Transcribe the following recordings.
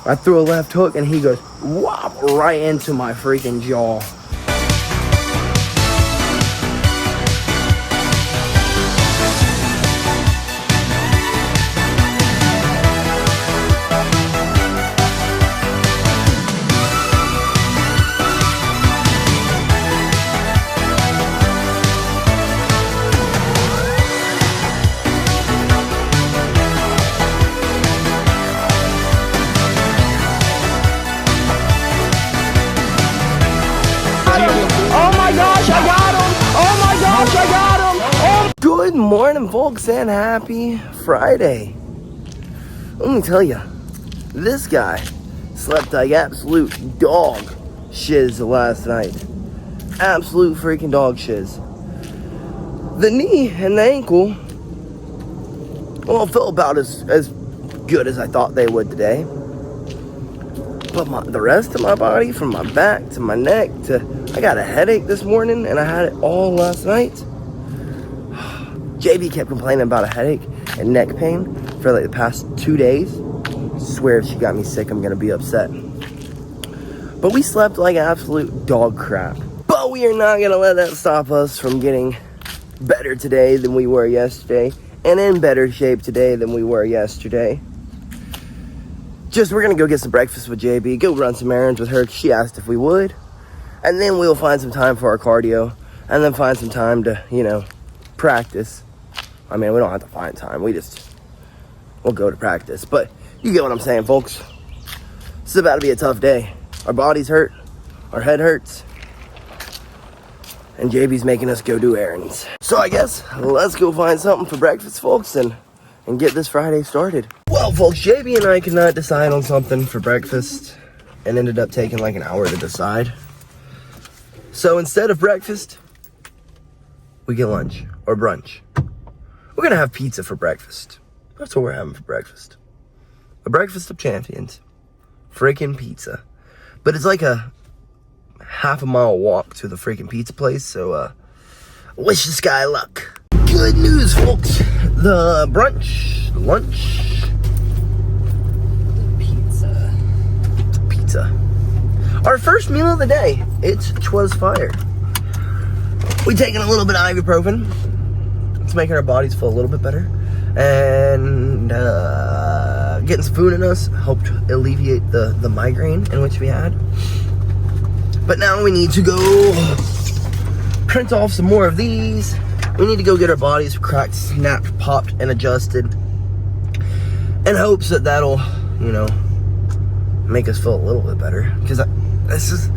I threw a left hook and he goes whop right into my freaking jaw. Good morning, folks, and happy Friday. Let me tell you, this guy slept like absolute dog shiz last night. Absolute freaking dog shiz. The knee and the ankle, well, felt about as good as I thought they would today. But the rest of my body, from my back to my neck I got a headache this morning, and I had it all last night. JB kept complaining about a headache and neck pain for like the past 2 days. I swear if she got me sick, I'm gonna be upset. But we slept like absolute dog crap. But we are not gonna let that stop us from getting better today than we were yesterday, and in better shape today than we were yesterday. We're gonna go get some breakfast with JB, go run some errands with her. She asked if we would. And then we'll find some time for our cardio, and then find some time to, practice. I mean, we don't have to find time. We'll go to practice. But you get what I'm saying, folks. This is about to be a tough day. Our bodies hurt. Our head hurts. And JB's making us go do errands. So I guess let's go find something for breakfast, folks, and get this Friday started. Well, folks, JB and I could not decide on something for breakfast and ended up taking like an hour to decide. So instead of breakfast, we get lunch or brunch. We're gonna have pizza for breakfast. That's what we're having for breakfast. A breakfast of champions. Freaking pizza. But it's like a half a mile walk to the freaking pizza place, so wish this guy luck. Good news, folks. The brunch, the lunch, pizza. Our first meal of the day. Twas fire. We taking a little bit of ibuprofen. It's making our bodies feel a little bit better. And getting some food in us helped alleviate the migraine in which we had. But now we need to go print off some more of these. We need to go get our bodies cracked, snapped, popped, and adjusted. In hopes that that'll, make us feel a little bit better. Because this is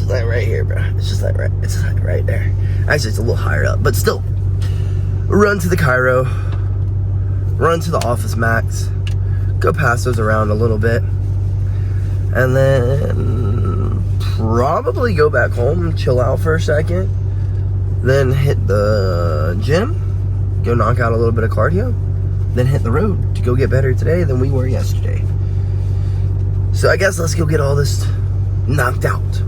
like right here, bro. It's just like right there. Actually, it's a little higher up, but still. Run to the Cairo, run to the Office Max, go pass those around a little bit, and then probably go back home, chill out for a second, then hit the gym, go knock out a little bit of cardio, then hit the road to go get better today than we were yesterday. So I guess let's go get all this knocked out.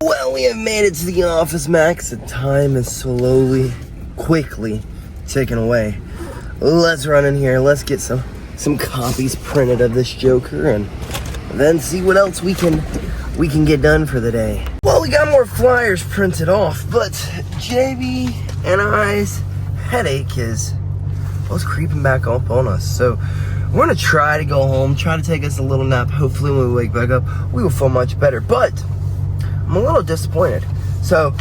Well, we have made it to the Office Max. The time is quickly taken away. Let's run in here. Let's get some copies printed of this Joker, and then see what else we can get done for the day. Well, we got more flyers printed off, but JB and I's headache is creeping back up on us. So we're gonna try to go home, try to take us a little nap. Hopefully when we wake back up, we will feel much better. But I'm a little disappointed. So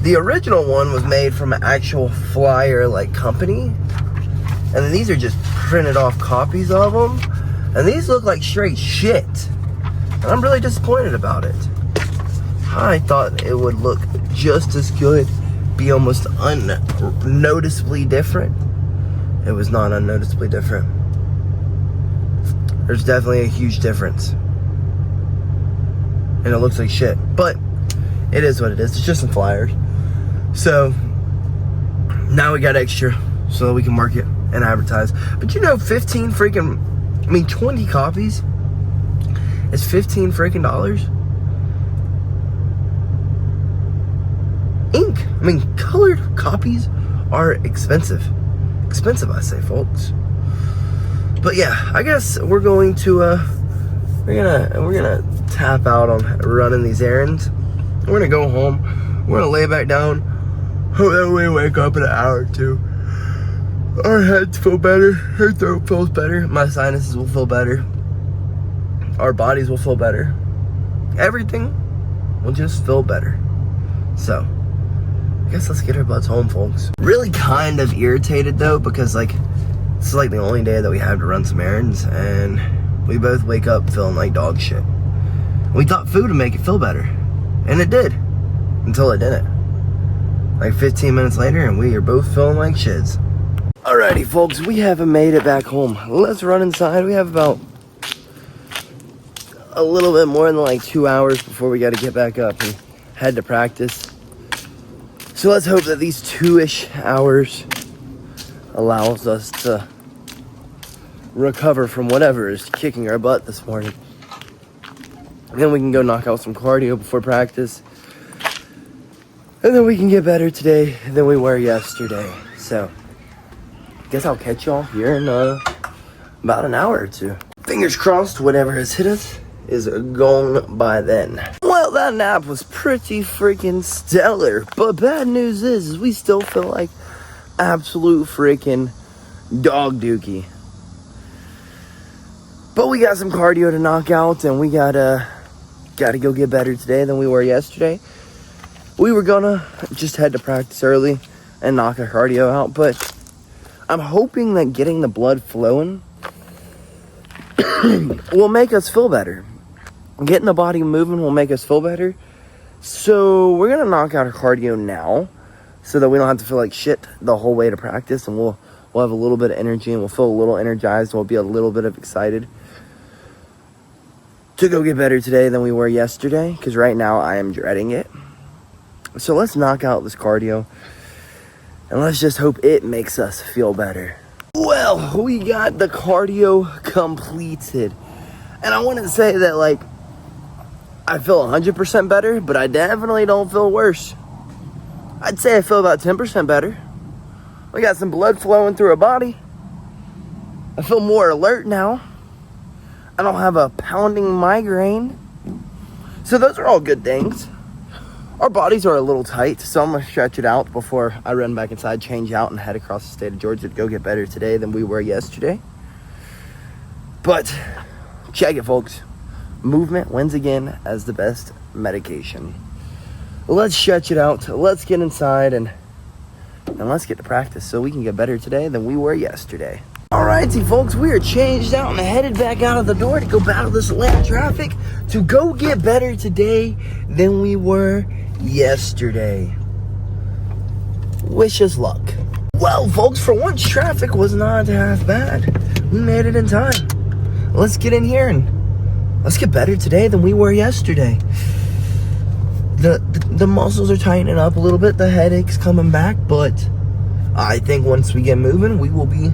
the original one was made from an actual flyer company, and then these are just printed off copies of them, and these look like straight shit, and I'm really disappointed about it. I thought it would look just as good, be almost unnoticeably different. It was not unnoticeably different. There's definitely a huge difference, and it looks like shit, but it is what it is. It's just some flyers. So now we got extra so that we can market and advertise. But 20 copies is $15 freaking dollars. Ink, colored copies are expensive. Expensive, I say, folks. But yeah, I guess we're going to we're gonna tap out on running these errands. We're gonna go home. We're gonna lay back down. Hope that we wake up in an hour or two. Our heads feel better. Our throat feels better. My sinuses will feel better. Our bodies will feel better. Everything will just feel better. So, I guess let's get our butts home, folks. Really kind of irritated though, because like, this is like the only day that we have to run some errands, and we both wake up feeling like dog shit. We thought food would make it feel better, and it did, until it didn't. Like 15 minutes later, and we are both feeling like shits. Alrighty, folks, we haven't made it back home. Let's run inside. We have about a little bit more than like 2 hours before we got to get back up and head to practice. So let's hope that these 2-ish hours allows us to recover from whatever is kicking our butt this morning. And then we can go knock out some cardio before practice. And then we can get better today than we were yesterday. So, I guess I'll catch y'all here in about an hour or two. Fingers crossed whatever has hit us is gone by then. Well, that nap was pretty freaking stellar. But bad news is we still feel like absolute freaking dog dookie. But we got some cardio to knock out, and we gotta go get better today than we were yesterday. We were gonna just head to practice early and knock our cardio out, but I'm hoping that getting the blood flowing will make us feel better. Getting the body moving will make us feel better. So we're gonna knock out our cardio now, so that we don't have to feel like shit the whole way to practice, and we'll have a little bit of energy, and we'll feel a little energized, and we'll be a little bit of excited to go get better today than we were yesterday, because right now I am dreading it. So let's knock out this cardio, and let's just hope it makes us feel better. Well, we got the cardio completed, and I want to say that, like, I feel 100% better, but I definitely don't feel worse. I'd say I feel about 10% better. We got some blood flowing through our body. I feel more alert now. I don't have a pounding migraine. So those are all good things. Our bodies are a little tight, so I'm going to stretch it out before I run back inside, change out, and head across the state of Georgia to go get better today than we were yesterday. But check it, folks. Movement wins again as the best medication. Let's stretch it out. Let's get inside and let's get to practice so we can get better today than we were yesterday. Alrighty, folks, we are changed out and headed back out of the door to go battle this Atlanta traffic to go get better today than we were yesterday. Wish us luck. Well, folks, for once, traffic was not half bad. We made it in time. Let's get in here and let's get better today than we were yesterday. The muscles are tightening up a little bit. The headache's coming back, but I think once we get moving, we will be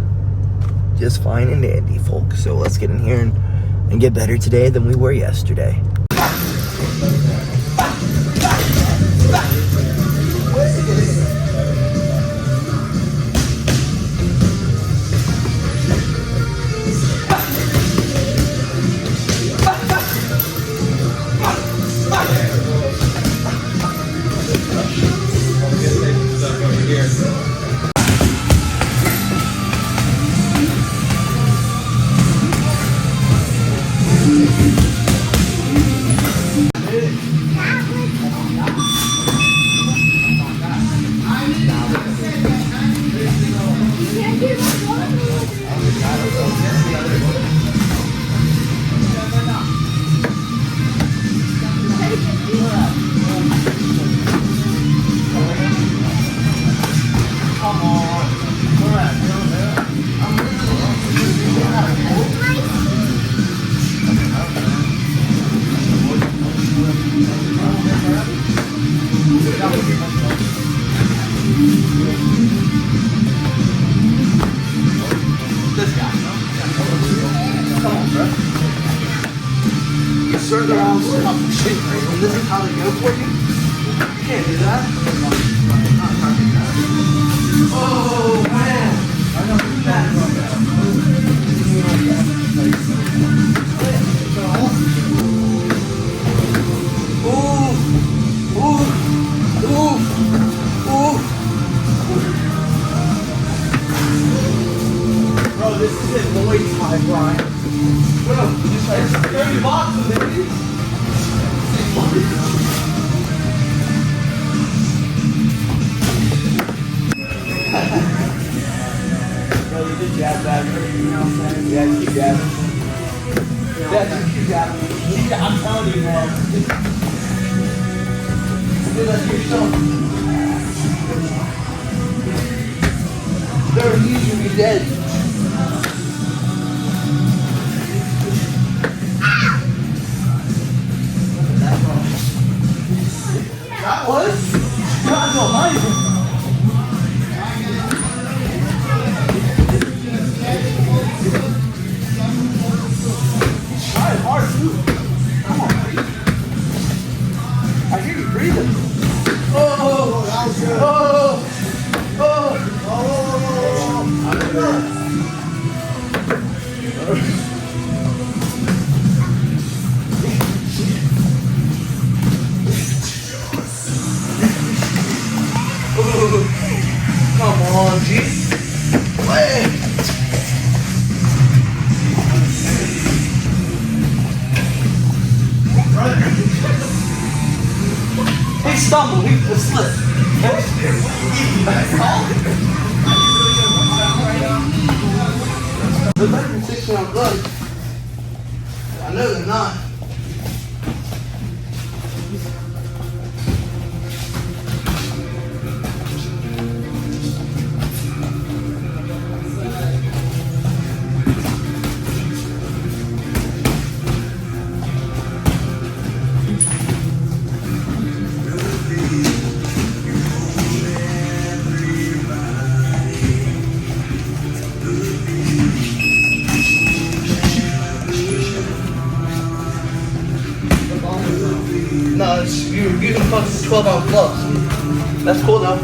just fine and dandy, folks. So let's get in here and get better today than we were yesterday. Certain rounds shit, and this is how they go for you. You can't do that. Oh man! I know that. 30 boxes, baby. Bro, you just jab back. You know what I'm saying? Yeah, just keep jabbing. Yeah, just keep jabbing. I'm telling you, man. Dude, let's get some. They're usually dead. That was? God almighty. Try it hard too. Come on, breathe. I hear you breathing. Oh, that was good. Come on, G. He stumbled, he slipped. They're better than 6-ounce gloves. I know they're not. No, you're using fucking 12-ounce gloves. That's cool though.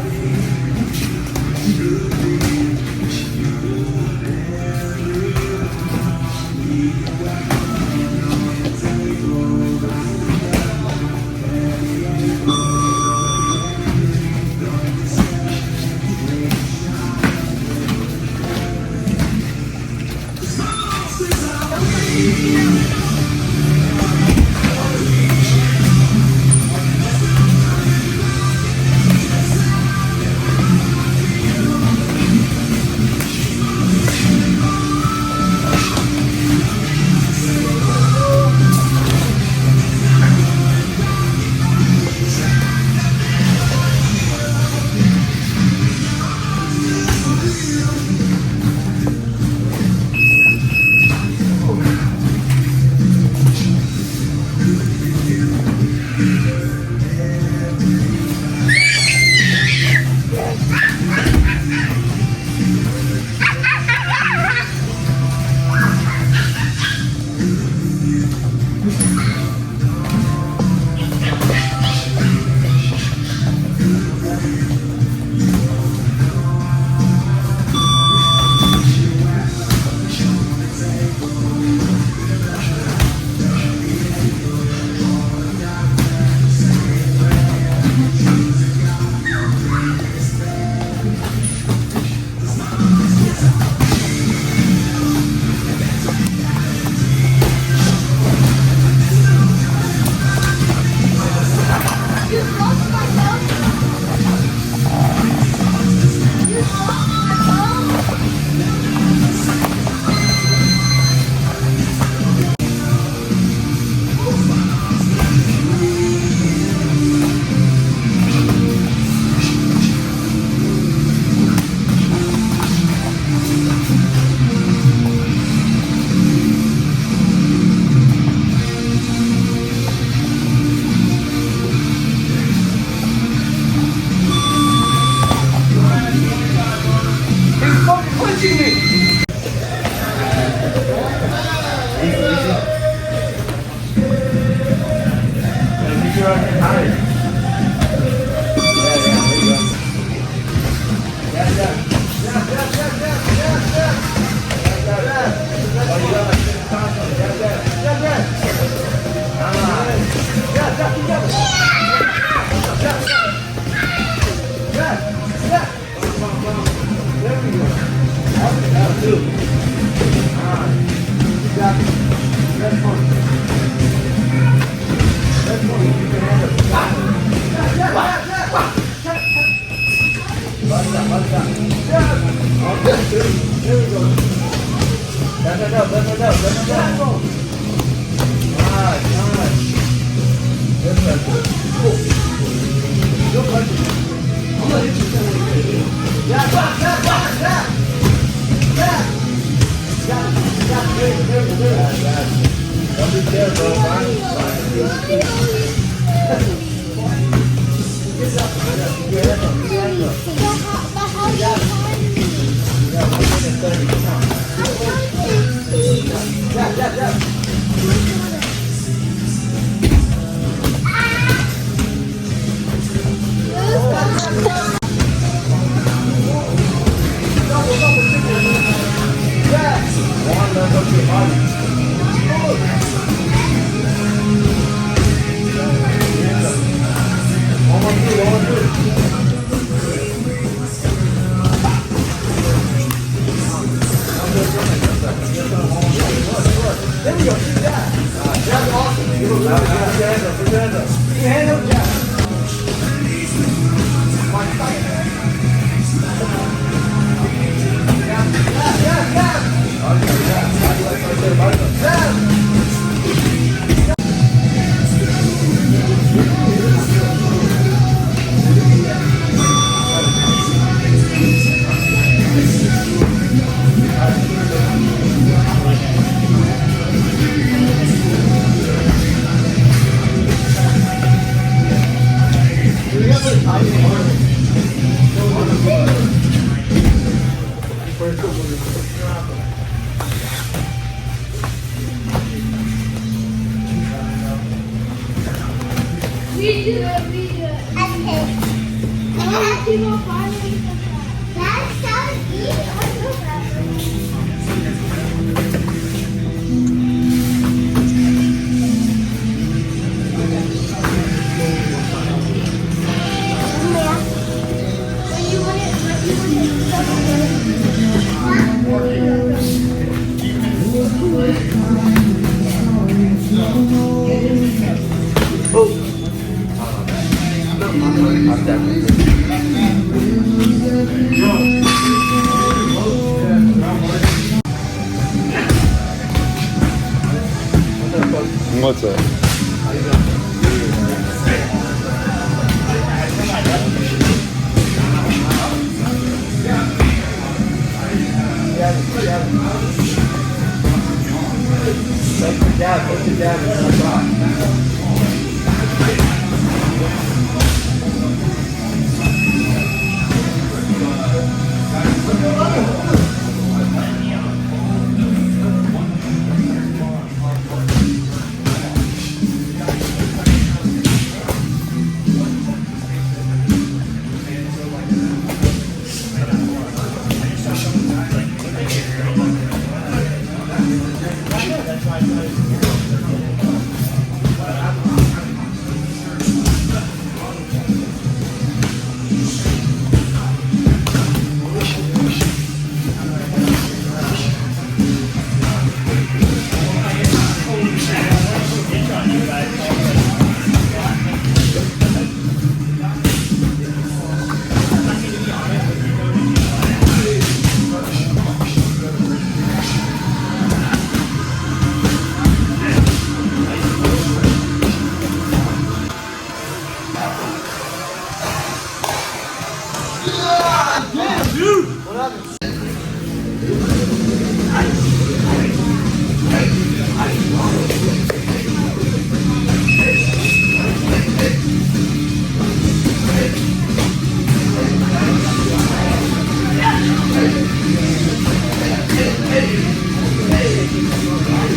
What's up?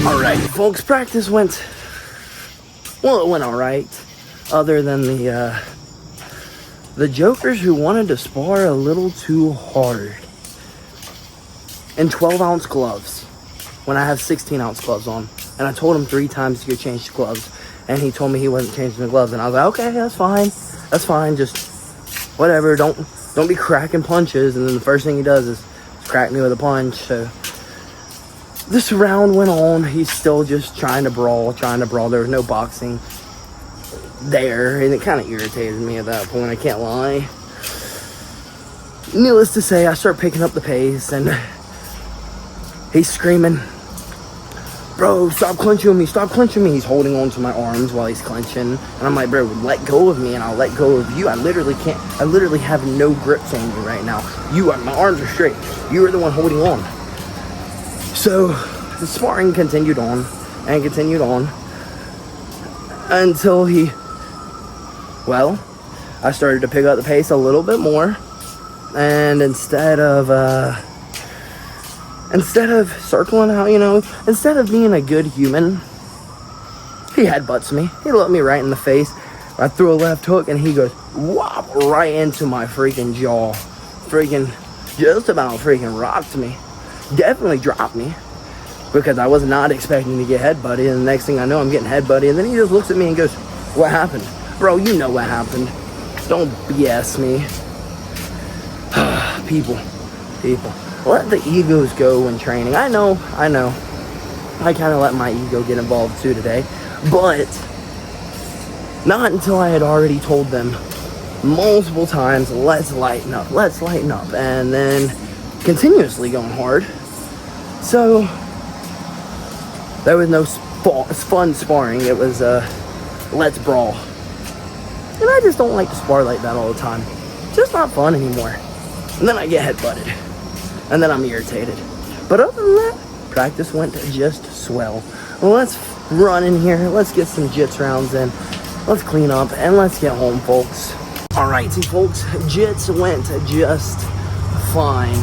Alright, folks, practice went, well, it went alright, other than the jokers who wanted to spar a little too hard in 12-ounce gloves when I have 16-ounce gloves on. And I told him 3 times to go change the gloves, and he told me he wasn't changing the gloves, and I was like, okay, that's fine, just whatever, don't be cracking punches. And then the first thing he does is crack me with a punch. So this round went on. He's still just trying to brawl. There was no boxing there, and it kind of irritated me at that point, I can't lie. Needless to say, I start picking up the pace, and he's screaming, bro, stop clenching me, stop clenching me. He's holding on to my arms while he's clenching. And I'm like, bro, let go of me and I'll let go of you. I literally have no grips on you right now. My arms are straight. You are the one holding on. So the sparring continued on and continued on until I started to pick up the pace a little bit more. And instead of circling out, instead of being a good human, he headbutts me. He looked me right in the face. I threw a left hook and he goes whop right into my freaking jaw. Just about rocked me. Definitely dropped me because I was not expecting to get headbutted. And the next thing I know, I'm getting headbutted. And then he just looks at me and goes, what happened? Bro, you know what happened. Don't BS me. People. Let the egos go in training. I know. I kind of let my ego get involved too today. But not until I had already told them multiple times, let's lighten up. And then continuously going hard. So there was no fun sparring. It was let's brawl. And I just don't like to spar like that all the time. It's just not fun anymore. And then I get headbutted. And then I'm irritated. But other than that, practice went just swell. Well, let's run in here. Let's get some jits rounds in. Let's clean up and let's get home, folks. Alrighty, folks. Jits went just fine.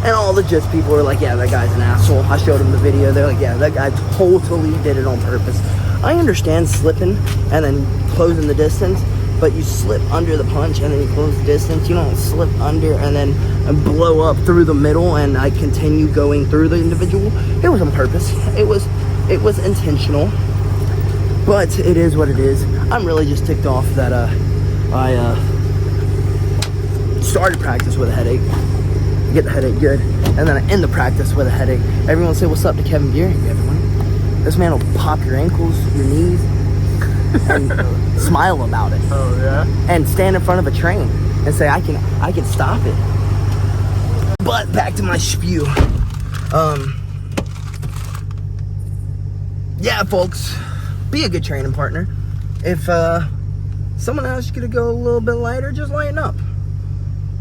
And all the jits people were like, yeah, that guy's an asshole. I showed them the video. They're like, yeah, that guy totally did it on purpose. I understand slipping and then closing the distance, but you slip under the punch and then you close the distance. You don't slip under and then blow up through the middle and I continue going through the individual. It was on purpose. It was intentional, but it is what it is. I'm really just ticked off that I started practice with a headache. Get the headache good, and then I end the practice with a headache. Everyone say what's up to Kevin Geary, everyone. This man will pop your ankles, your knees, and smile about it. Oh yeah. And stand in front of a train and say I can stop it. But back to my spew. Yeah, folks, be a good training partner. If someone asks you to go a little bit lighter, just lighten up.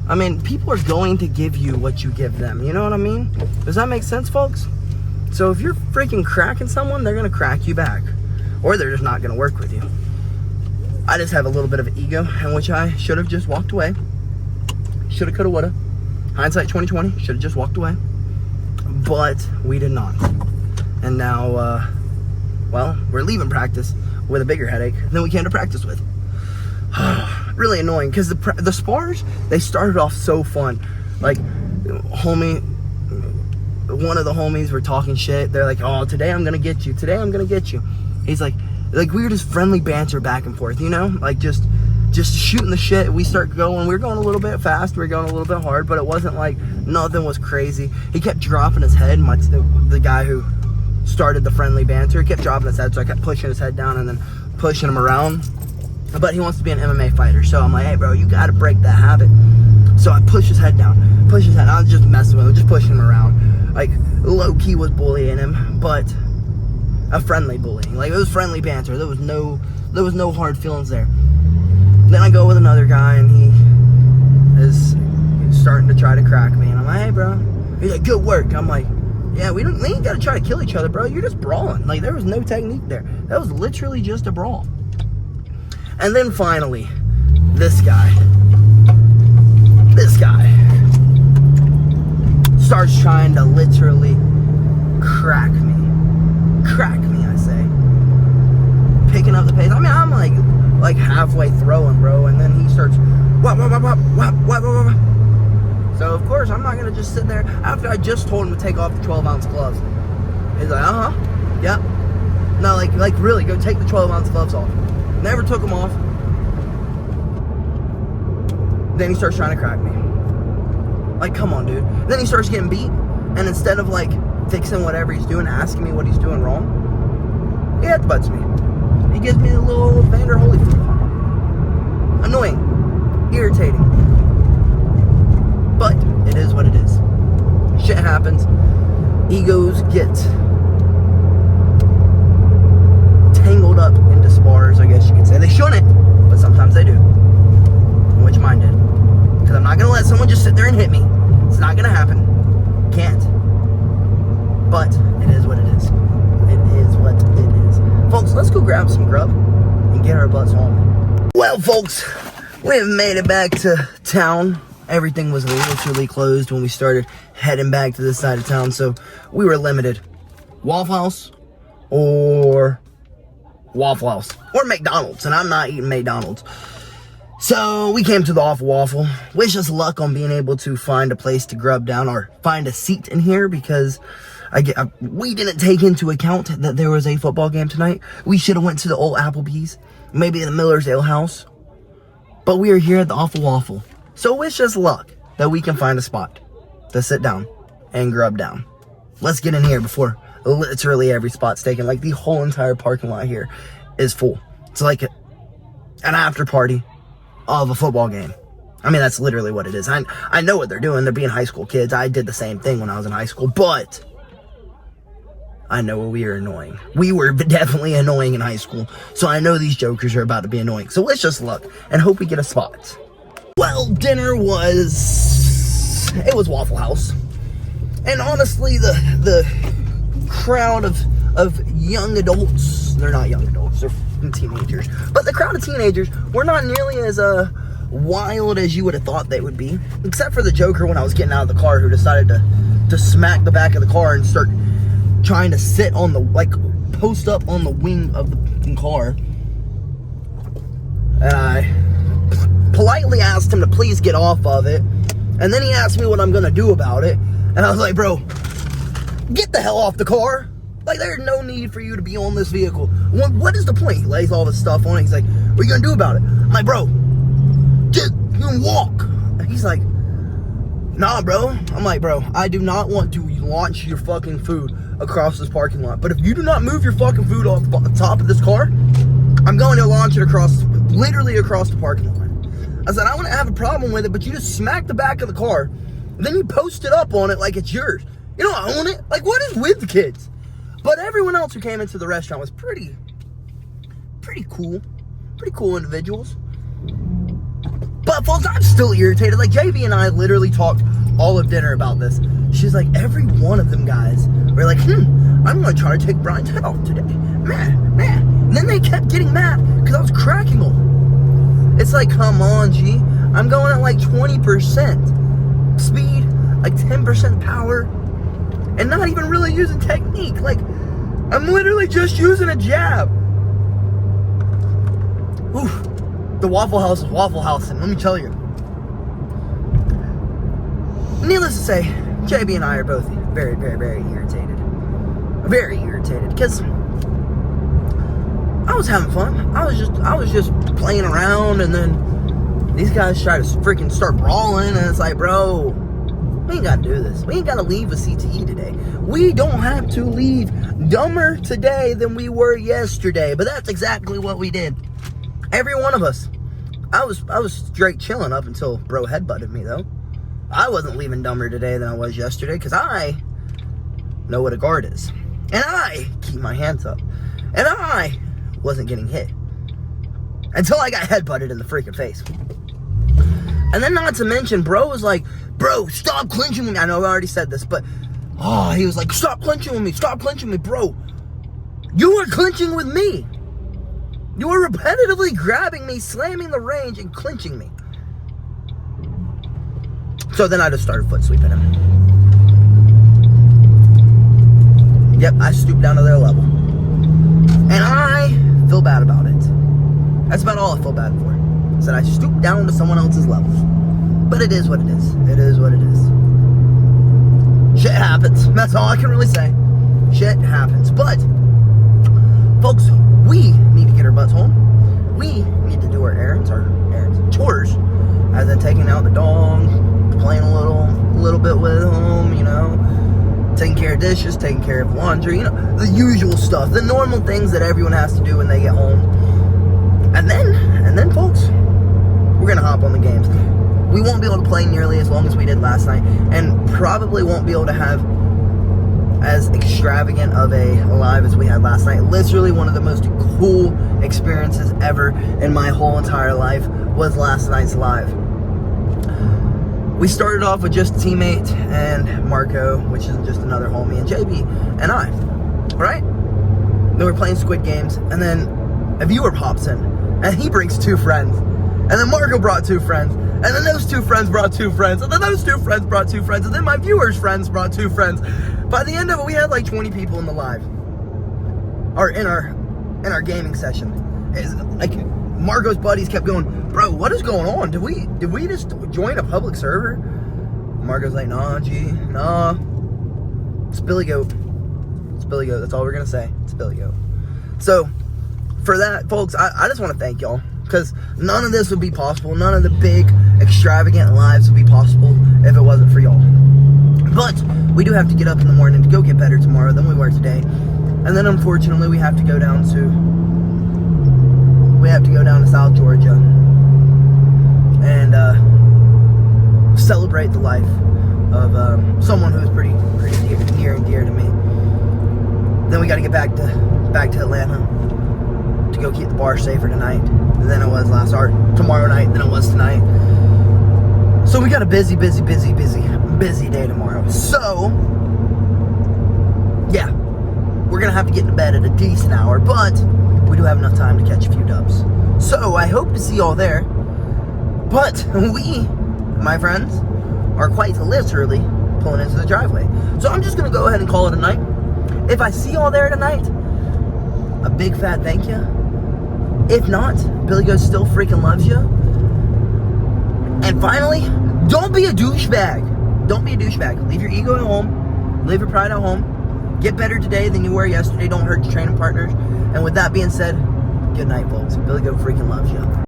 I mean, people are going to give you what you give them. You know what I mean? Does that make sense, folks? So if you're freaking cracking someone, they're going to crack you back. Or they're just not going to work with you. I just have a little bit of ego, in which I should have just walked away. Shoulda, coulda, woulda. Hindsight 2020, should have just walked away. But we did not. And now, well, we're leaving practice with a bigger headache than we came to practice with. Really annoying, because the spars, they started off so fun. Like, one of the homies were talking shit. They're like, oh, today I'm gonna get you. Today I'm gonna get you. He's like we were just friendly banter back and forth, like just shooting the shit. We start going. We were going a little bit fast. We were going a little bit hard, but it wasn't like nothing was crazy. He kept dropping his head. The guy who started the friendly banter kept dropping his head, so I kept pushing his head down and then pushing him around. But he wants to be an MMA fighter, so I'm like, hey, bro, you gotta break that habit. So I push his head down, I was just messing with him, just pushing him around. Like, low-key was bullying him, but a friendly bullying. Like, it was friendly banter. There was no hard feelings there. Then I go with another guy, and he is starting to try to crack me. And I'm like, hey, bro. He's like, good work. I'm like, yeah, we ain't gotta try to kill each other, bro. You're just brawling. Like, there was no technique there. That was literally just a brawl. And then finally, this guy starts trying to literally crack me, I say. Picking up the pace. I mean, I'm like halfway throwing, bro, and then he starts whop. So of course I'm not gonna just sit there after I just told him to take off the 12-ounce gloves. He's like, yep. No, like really, go take the 12-ounce gloves off. Never took them off. Then he starts trying to crack me. Like, come on, dude. Then he starts getting beat, and instead of like fixing whatever he's doing, asking me what he's doing wrong, he headbutts me. He gives me a little Evander Holyfield. Annoying, irritating, but it is what it is. Shit happens. Egos get let someone just sit there and hit me. It's not gonna happen. Can't. But it is what it is. It is what it is. Folks, let's go grab some grub and get our butts home. Well, folks, we have made it back to town. Everything was literally closed when we started heading back to this side of town, so we were limited. Waffle House or McDonald's, and I'm not eating McDonald's. So we came to the Waffle. Wish us luck on being able to find a place to grub down or find a seat in here, because we didn't take into account that there was a football game tonight. We should have went to the old Applebee's, maybe the Miller's Ale House, but we are here at the Waffle. So wish us luck that we can find a spot to sit down and grub down. Let's get in here before literally every spot's taken. Like, the whole entire parking lot here is full. It's like an after party of a football game. I mean, that's literally what it is. I know what they're doing. They're being high school kids. I did the same thing when I was in high school, but I know we are annoying. We were definitely annoying in high school, so I know these jokers are about to be annoying. So wish us luck and hope we get a spot. Well, dinner was Waffle House. And honestly, the crowd of young adults, they're not young adults, they're teenagers, but the crowd of teenagers were not nearly as wild as you would have thought they would be, except for the joker when I was getting out of the car, who decided to smack the back of the car and start trying to sit on the, like, post up on the wing of the car. And I politely asked him to please get off of it, and then he asked me what I'm gonna do about it, and I was like, bro, get the hell off the car. Like, there's no need for you to be on this vehicle. What is the point? He lays all this stuff on it. He's like, what are you gonna do about it? I'm like, bro, just walk. And he's like, nah, bro. I'm like, bro, I do not want to launch your fucking food across this parking lot, but if you do not move your fucking food off the top of this car, I'm going to launch it literally across the parking lot. I said, I wouldn't have a problem with it, but you just smack the back of the car, and then you post it up on it like it's yours. You don't own it. Like, what is with the kids? But everyone else who came into the restaurant was pretty cool individuals. But folks, I'm still irritated. Like, JB and I literally talked all of dinner about this. She's like, every one of them guys were like, I'm gonna try to take Brian's head off today. Man. And then they kept getting mad because I was cracking them. It's like, come on, G. I'm going at like 20% speed, like 10% power, and not even really using technique. Like, I'm literally just using a jab. Oof. The Waffle House is Waffle House, and let me tell you. Needless to say, JB and I are both very, very, very irritated. Very irritated, because I was having fun. I was just playing around, and then these guys try to freaking start brawling, and it's like, bro, we ain't gotta do this. We ain't gotta leave with CTE today. We don't have to leave dumber today than we were yesterday. But that's exactly what we did. Every one of us. I was straight chilling up until bro headbutted me, though. I wasn't leaving dumber today than I was yesterday, because I know what a guard is. And I keep my hands up. And I wasn't getting hit. Until I got headbutted in the freaking face. And then, not to mention, bro was like, bro, stop clinching with me. I know I already said this, but he was like, stop clinching with me. Stop clinching with me, bro. You were clinching with me. You were repetitively grabbing me, slamming the range, and clinching me. So then I just started foot sweeping him. Yep, I stooped down to their level. And I feel bad about it. That's about all I feel bad for. Is that I stooped down to someone else's level. But it is what it is. It is what it is. Shit happens. That's all I can really say. Shit happens. But, folks, we need to get our butts home. We need to do our chores, as in taking out the dog, playing a little bit with him, you know, taking care of dishes, taking care of laundry, you know, the usual stuff, the normal things that everyone has to do when they get home. And then, folks, we're gonna hop on the games. We won't be able to play nearly as long as we did last night, and probably won't be able to have as extravagant of a live as we had last night. Literally one of the most cool experiences ever in my whole entire life was last night's live. we started off with just a teammate and Marco, which is just another homie, and JB and I, right? Then we're playing Squid Games, and then a viewer pops in, and he brings 2 friends. And then Marco brought 2 friends, and then those 2 friends brought 2 friends, and then those 2 friends brought 2 friends, and then my viewers' friends brought 2 friends. By the end of it, we had like 20 people in the live, or in our gaming session. It's like Marco's buddies kept going, bro, what is going on? Did we just join a public server? Marco's like, nah, G, nah. It's BillyGoat. It's BillyGoat. That's all we're gonna say. It's BillyGoat. So, for that, folks, I just want to thank y'all, because none of this would be possible. None of the big, extravagant lives would be possible if it wasn't for y'all. But we do have to get up in the morning to go get better tomorrow than we were today. And then, unfortunately, we have to go down to South Georgia and celebrate the life of someone who's pretty near and dear to me. Then we got to get back to Atlanta to go keep the bar safer tonight than it was tomorrow night than it was tonight. So we got a busy day tomorrow. So yeah, we're gonna have to get to bed at a decent hour, but we do have enough time to catch a few dubs. So I hope to see y'all there. But we, my friends, are quite literally pulling into the driveway. So I'm just gonna go ahead and call it a night. If I see y'all there tonight, a big fat thank you. If not, BillyGoat still freaking loves you. And finally, don't be a douchebag. Don't be a douchebag. Leave your ego at home. Leave your pride at home. Get better today than you were yesterday. Don't hurt your training partners. And with that being said, good night, folks. BillyGoat freaking loves you.